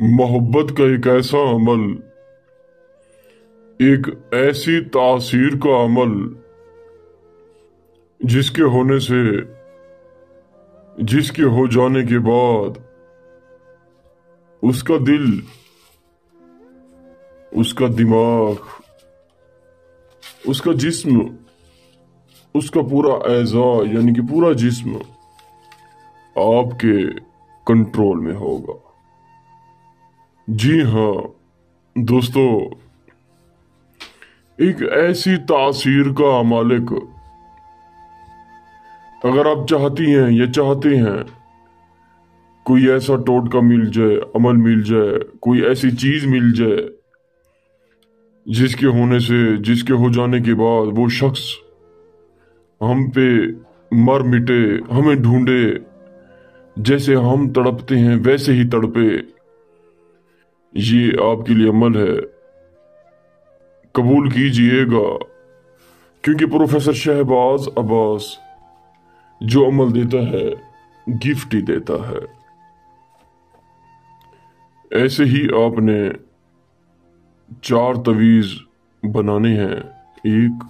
मोहब्बत का एक ऐसा अमल, एक ऐसी तासीर का अमल जिसके होने से, जिसके हो जाने के बाद उसका दिल, उसका दिमाग, उसका जिस्म, उसका पूरा एज़ा यानी कि पूरा जिस्म आपके कंट्रोल में होगा। जी हाँ दोस्तों, एक ऐसी तासीर का मालिक, अगर आप चाहती हैं या चाहते हैं कोई ऐसा टोटका मिल जाए, अमल मिल जाए, कोई ऐसी चीज मिल जाए जिसके होने से, जिसके हो जाने के बाद वो शख्स हम पे मर मिटे, हमें ढूंढे, जैसे हम तड़पते हैं वैसे ही तड़पे, ये आपके लिए अमल है। कबूल कीजिएगा, क्योंकि प्रोफेसर शहबाज अब्बास जो अमल देता है गिफ्ट ही देता है। ऐसे ही आपने 4 तवीज बनाने हैं। एक,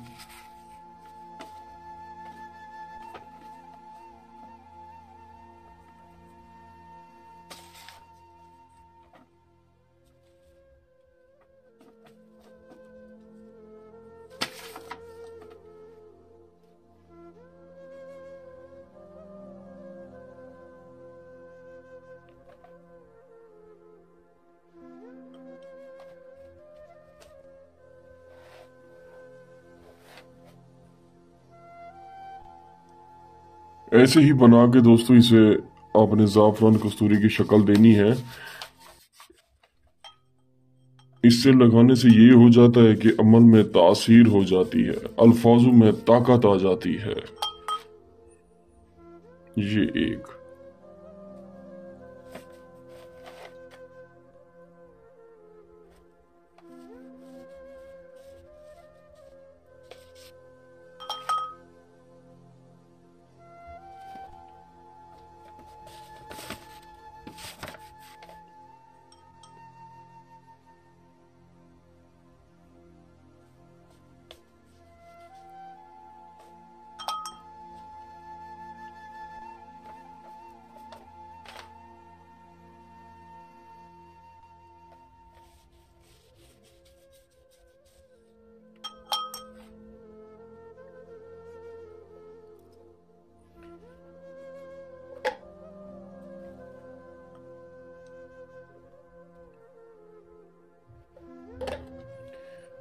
ऐसे ही बना के दोस्तों इसे आपने ज़ाफ़रान कस्तूरी की शक्ल देनी है। इससे लगाने से ये हो जाता है कि अमल में तासीर हो जाती है, अल्फाजों में ताकत आ जाती है। ये एक,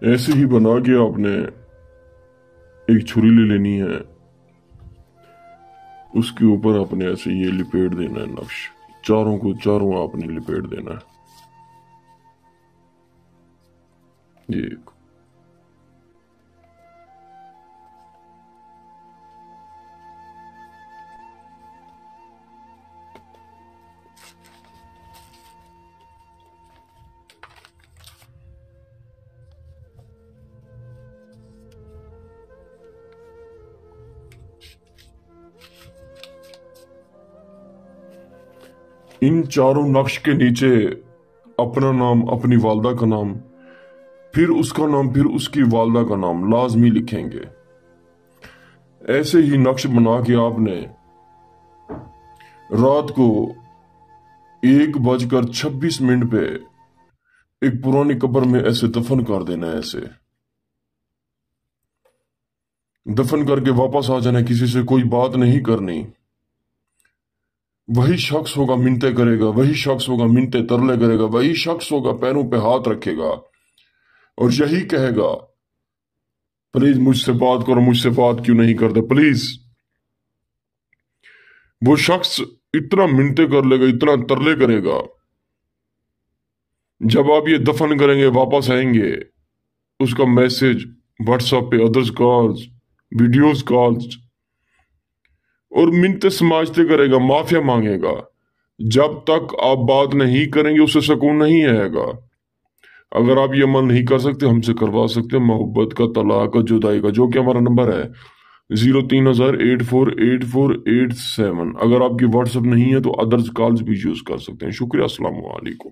ऐसे ही बना के आपने एक छुरी ले लेनी है, उसके ऊपर आपने ऐसे ये लिपेट देना है नक्श, चारों को चारों आपने लिपेट देना है। ये एक, इन चारों नक्श के नीचे अपना नाम, अपनी वालदा का नाम, फिर उसका नाम, फिर उसकी वालदा का नाम लाजमी लिखेंगे। ऐसे ही नक्श बना के आपने रात को 1:26 पे एक पुरानी कब्र में ऐसे दफन कर देना है। ऐसे दफन करके वापस आ जाना, किसी से कोई बात नहीं करनी। वही शख्स होगा मिन्नते करेगा, वही शख्स होगा मिन्नते तरले करेगा, वही शख्स होगा पैरों पे हाथ रखेगा और यही कहेगा, प्लीज मुझसे बात करो, मुझसे बात क्यों नहीं करते प्लीज। वो शख्स इतना मिन्नते कर लेगा, इतना तरले करेगा, जब आप ये दफन करेंगे वापस आएंगे, उसका मैसेज व्हाट्सएप पे, अदर्स कॉल्स, वीडियोस कॉल्स और मिन्नते समाजते करेगा, माफिया मांगेगा। जब तक आप बात नहीं करेंगे उसे सुकून नहीं आएगा। अगर आप ये अमल नहीं कर सकते, हमसे करवा सकते हैं मोहब्बत का, तलाक का, जुदाई का, जो कि हमारा नंबर है 03,0848487। अगर आपकी व्हाट्सएप नहीं है तो अदर्स कॉल्स भी यूज कर सकते हैं। शुक्रिया, अस्सलाम वालेकुम।